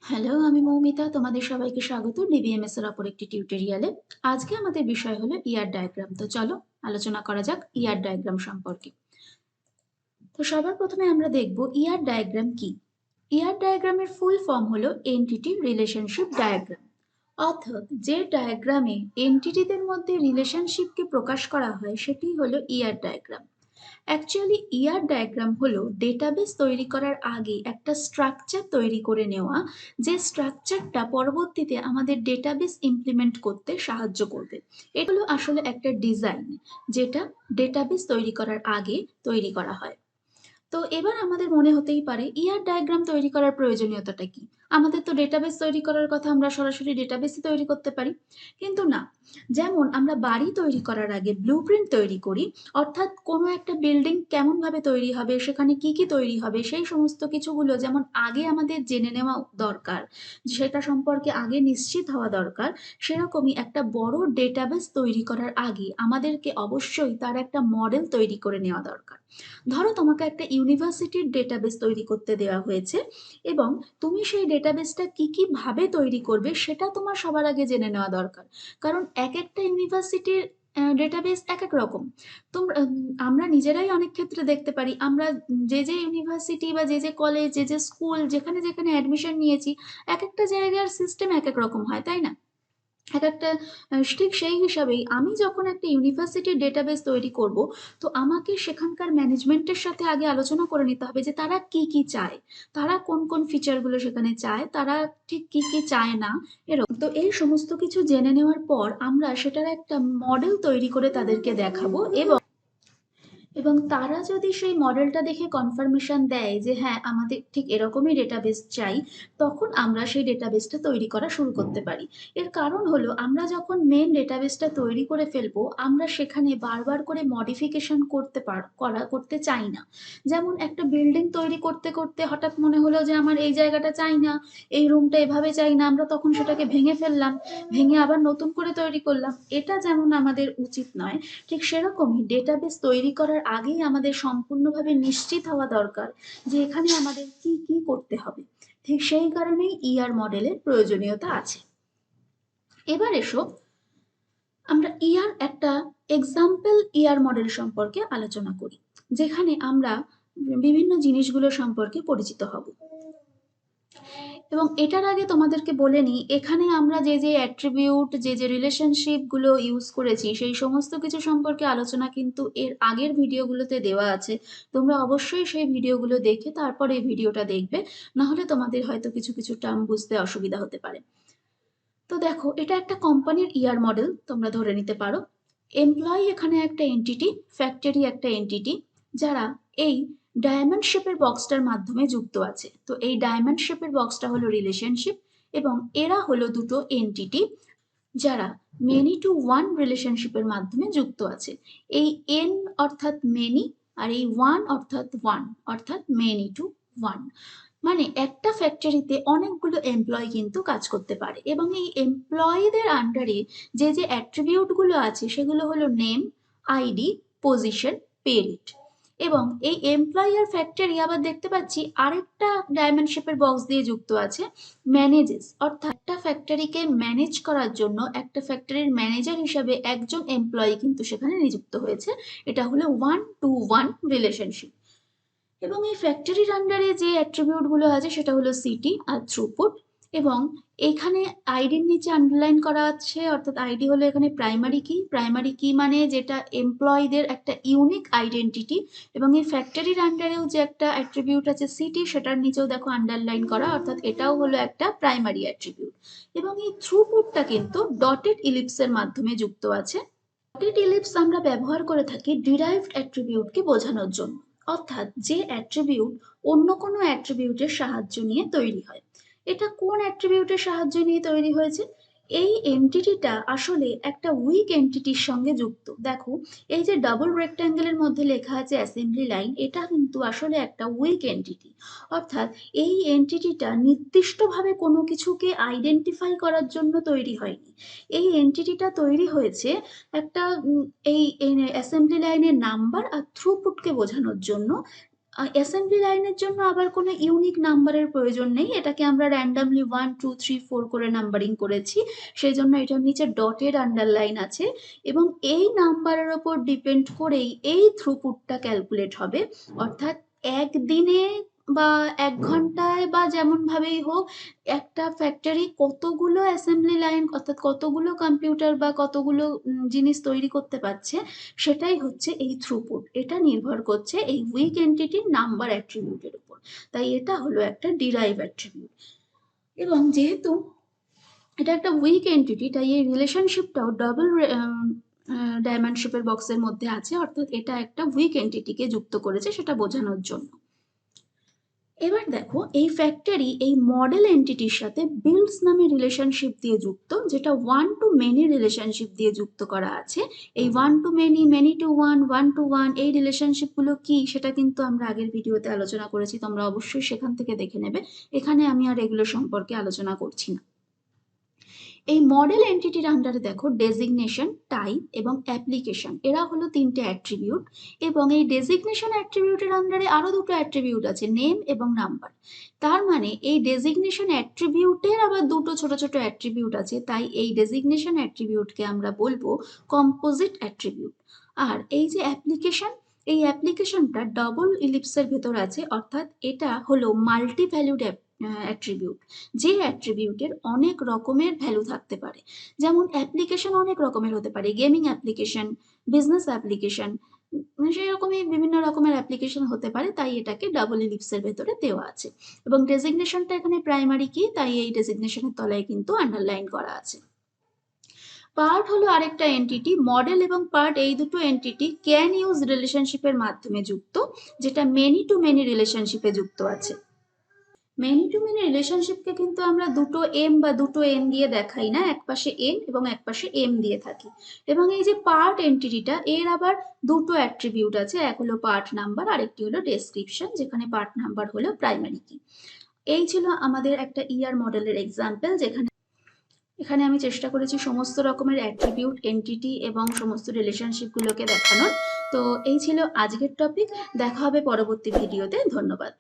Hello, আমি মৌমিতা। তোমাদের সবাইকে স্বাগত ডিবিএমএস এর অপর একটি টিউটোরিয়ালে। আজকে আমাদের বিষয় হলো ইয়ার ডায়াগ্রাম। তো চলো আলোচনা করা যাক ইয়ার ডায়াগ্রাম সম্পর্কে। তো সবার প্রথমে আমরা দেখব ইয়ার ডায়াগ্রাম কি। ইয়ার ডায়াগ্রামের ফুল ফর্ম হলো এন্টিটি রিলেশনশিপ ডায়াগ্রাম। অর্থাৎ যে ডায়াগ্রামে এন্টিটিদের মধ্যে রিলেশনশিপকে প্রকাশ করা হয় সেটি হলো ইয়ার ডায়াগ্রাম। অ্যাকচুয়ালি ইয়ার ডায়াগ্রাম হলো ডেটাবেস তৈরি করার আগে একটা স্ট্রাকচার তৈরি করে নেওয়া, যে স্ট্রাকচারটা পরবর্তীতে আমাদের ডেটাবেস ইমপ্লিমেন্ট করতে সাহায্য করবে। এটা হলো আসলে একটা ডিজাইন, যেটা ডেটাবেস তৈরি করার আগে তৈরি করা হয়। তো এবার আমাদের মনে হতেই পারে ইয়ার ডায়াগ্রাম তৈরি করার প্রয়োজনীয়তাটা কি। আমাদের তো ডেটাবেস তৈরি করার কথা, আমরা সরাসরি ডেটাবেসই তৈরি করতে পারি। কিন্তু না, যেমন আমরা বাড়ি তৈরি করার আগে ব্লুপ্রিন্ট তৈরি করি, অর্থাৎ কোনো একটা বিল্ডিং কেমনভাবে তৈরি হবে, সেখানে কি কি তৈরি হবে, সেই সমস্ত কিছুগুলো যেমন আগে আমাদের জেনে নেওয়া দরকার, সেটা সম্পর্কে আগে নিশ্চিত হওয়া দরকার, সেরকমই একটা বড় ডেটাবেস তৈরি করার আগে আমাদেরকে অবশ্যই তার একটা মডেল তৈরি করে নেওয়া দরকার। ধরো তোমাকে একটা ইউনিভার্সিটির ডেটাবেস তৈরি করতে দেওয়া হয়েছে, এবং তুমি সেই ডেটাবেসটা কি কি ভাবে তৈরি করবে সেটা তোমার সবার আগে জেনে নেওয়া দরকার। কারণ এক একটা ইউনিভার্সিটির ডেটাবেস এক এক রকম। তোমরা আমরা নিজেরাই অনেক ক্ষেত্রে দেখতে পারি, আমরা যে যে ইউনিভার্সিটি বা যে যে কলেজ, যে যে স্কুল, যেখানে যেখানে অ্যাডমিশন নিয়েছি, এক একটা জায়গার সিস্টেম এক এক রকম হয়, তাই না? এক একটা ঠিক সেই হিসাবেই আমি যখন একটা ইউনিভার্সিটির ডেটাবেস তৈরি করব, তো আমাকে সেখানকার ম্যানেজমেন্টের সাথে আগে আলোচনা করে নিতে হবে যে তারা কি কি চায়, তারা কোন কোন ফিচারগুলো সেখানে চায়, তারা ঠিক কি কি চায় না, এরকম। তো এই সমস্ত কিছু জেনে নেওয়ার পর আমরা সেটার একটা মডেল তৈরি করে তাদেরকে দেখাবো, এবং তারা যদি সেই মডেলটা দেখে কনফার্মেশন দেয় যে হ্যাঁ আমাদের ঠিক এরকমই ডেটাবেস চাই, তখন আমরা সেই ডেটাবেসটা তৈরি করা শুরু করতে পারি। এর কারণ হলো আমরা যখন মেন ডেটাবেসটা তৈরি করে ফেলবো, আমরা সেখানে বারবার করে মডিফিকেশন করতে চাই না। যেমন একটা বিল্ডিং তৈরি করতে করতে হঠাৎ মনে হলো যে আমার এই জায়গাটা চাই না, এই রুমটা এভাবে চাই না, আমরা তখন সেটাকে ভেঙে ফেললাম, ভেঙে আবার নতুন করে তৈরি করলাম। এটা যেমন আমাদের উচিত নয়, ঠিক সেরকমই ডেটাবেস তৈরি করার আগেই আমাদের সম্পূর্ণভাবে নিশ্চিত হওয়া দরকার যে এখানে আমাদের কি কি করতে হবে। ঠিক সেই কারণেই ইআর মডেলের প্রয়োজনীয়তা আছে। এবার এসো আমরা ইআর একটা এক্সাম্পল ইআর মডেল সম্পর্কে আলোচনা করি, যেখানে আমরা বিভিন্ন জিনিসগুলো সম্পর্কে পরিচিত হব। এবং এটার আগে তোমাদেরকে বলে নিই, এখানে আমরা যে যে অ্যাট্রিবিউট, যে যে রিলেশনশিপগুলো ইউজ করেছি, সেই সমস্ত কিছু সম্পর্কে আলোচনা কিন্তু এর আগের ভিডিওগুলোতে দেওয়া আছে। তোমরা অবশ্যই সেই ভিডিওগুলো দেখে তারপর এই ভিডিওটা দেখবে, নাহলে তোমাদের হয়তো কিছু কিছু টার্ম বুঝতে অসুবিধা হতে পারে। তো দেখো, এটা একটা কোম্পানির ইয়ার মডেল তোমরা ধরে নিতে পারো। এমপ্লয়ি এখানে একটা এন্টিটি, ফ্যাক্টরি একটা এন্টিটি, যারা এই ডায়মন্ড শেপের বক্সটার মাধ্যমে যুক্ত আছে। তো এই ডায়মন্ড শেপের বক্সটা হলো রিলেশনশিপ, এবং এরা হলো দুটো এন্টিটি যারা মেনি টু ওয়ান রিলেশনশিপের মাধ্যমে যুক্ত আছে। এই এন অর্থাৎ মেনি, আর এই ওয়ান অর্থাৎ ওয়ান, অর্থাৎ মেনি টু ওয়ান। মানে একটা ফ্যাক্টরিতে অনেকগুলো এমপ্লয়ি কিন্তু কাজ করতে পারে, এবং এই এমপ্লয়ীদের আন্ডারে যে যে অ্যাট্রিবিউটগুলো আছে সেগুলো হলো name, ID, position, pay rate. এবং এই এমপ্লয়ি আর ফ্যাক্টরি আবার দেখতে পাচ্ছি আরেকটা ডায়মন্ড শেপের বক্স দিয়ে যুক্ত আছে, ম্যানেজেস। অর্থাৎ একটা ফ্যাক্টরিকে ম্যানেজ করার জন্য একটা ফ্যাক্টরির ম্যানেজার হিসাবে একজন এমপ্লয়ি কিন্তু সেখানে নিযুক্ত হয়েছে। এটা হলো ওয়ান টু ওয়ান রিলেশনশিপ। এবং এই ফ্যাক্টরির আন্ডারে যে অ্যাট্রিবিউট গুলো আছে সেটা হলো সিটি আর থ্রুপুট। এবং এখানে আইডির নিচে আন্ডারলাইন করা আছে, অর্থাৎ আইডি হলো এখানে প্রাইমারি কি। প্রাইমারি কি মানে যেটা এমপ্লয়ীদের একটা ইউনিক আইডেন্টিটি। এবং এই ফ্যাক্টরির আন্ডারেও যে একটা অ্যাট্রিবিউট আছে সিটি, সেটার নিচেও দেখো আন্ডারলাইন করা, অর্থাৎ এটাও হলো একটা প্রাইমারি অ্যাট্রিবিউট। এবং এই থ্রুপুটটা কিন্তু ডটেড ইলিপসের মাধ্যমে যুক্ত আছে। ডটেড ইলিপস আমরা ব্যবহার করে থাকি ডিরাইভড অ্যাট্রিবিউটকে বোঝানোর জন্য, অর্থাৎ যে অ্যাট্রিবিউট অন্য কোনো অ্যাট্রিবিউটের সাহায্য নিয়ে তৈরি হয়। এটা কোন অ্যাট্রিবিউটের সাহায্য নিয়ে তৈরি হয়েছে? এই এন্টিটিটা আসলে একটা উইক এন্টিটির সঙ্গে যুক্ত। দেখো, এই যে ডাবল রেক্ট্যাঙ্গেলের মধ্যে লেখা আছে অ্যাসেম্বলি লাইন, এটা কিন্তু আসলে একটা উইক এন্টিটি। অর্থাৎ এই এন্টিটিটা নির্দিষ্টভাবে কোনো কিছুকে আইডেন্টিফাই করার জন্য তৈরি হয়নি। এই এন্টিটিটা তৈরি হয়েছে একটা এই অ্যাসেম্বলি লাইনের নাম্বার আর থ্রুপুটকে বোঝানোর জন্য। অ্যাসেম্বলি লাইনের জন্য আবার কোনো ইউনিক নাম্বারের প্রয়োজন নেই, এটাকে আমরা র্যান্ডামলি 1 2 3 4 করে নাম্বারিং করেছি, সেই জন্য এটার নিচে ডটেড আন্ডারলাইন আছে এবং এই নাম্বারের ওপর ডিপেন্ড করেই এই থ্রুপুটটা ক্যালকুলেট হবে। অর্থাৎ একদিনে বা 1 ঘন্টায় বা যেমনভাবেই হোক একটা ফ্যাক্টরি কতগুলো অ্যাসেম্বলি লাইন অর্থাৎ কতগুলো কম্পিউটার বা কতগুলো জিনিস তৈরি করতে পারছে, সেটাই হচ্ছে এই থ্রুপুট। এটা নির্ভর করছে এই উইক এন্টিটির নাম্বার অ্যাট্রিবিউটের উপর। তাই এটা হলো একটা ডিরাইভ অ্যাট্রিবিউট। এবং যেহেতু এটা একটা উইক এন্টিটি, তাই এই রিলেশনশিপটাও ডাবল ডাইমেনশিপের বক্সের মধ্যে আছে, অর্থাৎ এটা একটা উইক এন্টিটিকে যুক্ত করেছে সেটা বোঝানোর জন্য। এবার দেখো এই ফ্যাক্টরি এই মডেল এন্টিটির সাথে বিল্ডস নামে রিলেশনশিপ দিয়ে যুক্ত, যেটা 1 to many রিলেশনশিপ দিয়ে যুক্ত করা আছে। এই 1 to many, many to 1, 1 to 1 এই রিলেশনশিপগুলো কি সেটা কিন্তু আমরা আগের ভিডিওতে আলোচনা করেছি, তোমরা অবশ্যই সেখান থেকে দেখে নেবে। এখানে আমি আর এগুলো সম্পর্কে আলোচনা করছি না। এই মডেল এন্টিটির আন্ডারে দেখো ডেজিগনেশন, টাইপ এবং অ্যাপ্লিকেশন, এরা হলো 3টে অ্যাট্রিবিউট। এবং এই ডেজিগনেশন অ্যাট্রিবিউটের আন্ডারে আরো 2টো অ্যাট্রিবিউট আছে, নেম এবং নাম্বার। তার মানে এই ডেজিগনেশন অ্যাট্রিবিউটের আবার 2টো ছোট ছোট অ্যাট্রিবিউট আছে, তাই এই ডেজিগনেশন অ্যাট্রিবিউটকে আমরা বলবো কম্পোজিট অ্যাট্রিবিউট। আর এই যে অ্যাপ্লিকেশন, এই অ্যাপ্লিকেশনটা ডবল ইলিপসের ভেতর আছে, অর্থাৎ এটা হলো মাল্টি ভ্যালুড অ্যাট্রিবিউট, যে অ্যাট্রিবিউটের অনেক রকমের ভ্যালু থাকতে পারে। যেমন অ্যাপ্লিকেশন অনেক রকমের হতে পারে, গেমিং অ্যাপ্লিকেশন, বিজনেস অ্যাপ্লিকেশন, সেই রকমই বিভিন্ন রকমের অ্যাপ্লিকেশন হতে পারে, তাই এটাকে ডাবল ইলিপসের ভেতরে দেওয়া আছে। এবং ডেজিগনেশনটা এখানে প্রাইমারি কি, তাই এই ডেজিগনেশনের তলায় কিন্তু আন্ডারলাইন করা আছে। পার্ট হলো আরেকটা এন্টিটি। মডেল এবং পার্ট এই দুটো এন্টিটি ক্যান ইউজ রিলেশনশিপের মাধ্যমে যুক্ত, যেটা মেনি টু মেনি রিলেশনশিপে যুক্ত আছে। মেনি টু মেনি রিলেশনশিপকে কিন্তু আমরা দুটো এম বা দুটো এন দিয়ে দেখাই না, একপাশে এন এবং একপাশে এম দিয়ে থাকি। এবং এই যে পার্ট এন্টিটিটা, এর আবার 2টো অ্যাট্রিবিউট আছে, এক হলো পার্ট নাম্বার, আরেকটি হলো ডেসক্রিপশন, যেখানে পার্ট নাম্বার হলো প্রাইমারি কি। এই ছিল আমাদের একটা ইআর মডেলের এক্সাম্পল, যেখানে এখানে আমি চেষ্টা করেছি সমস্ত রকমের অ্যাট্রিবিউট, এন্টিটি এবং সমস্ত রিলেশনশিপগুলোকে দেখানোর। তো এই ছিল আজকের টপিক, দেখা হবে পরবর্তী ভিডিওতে। ধন্যবাদ।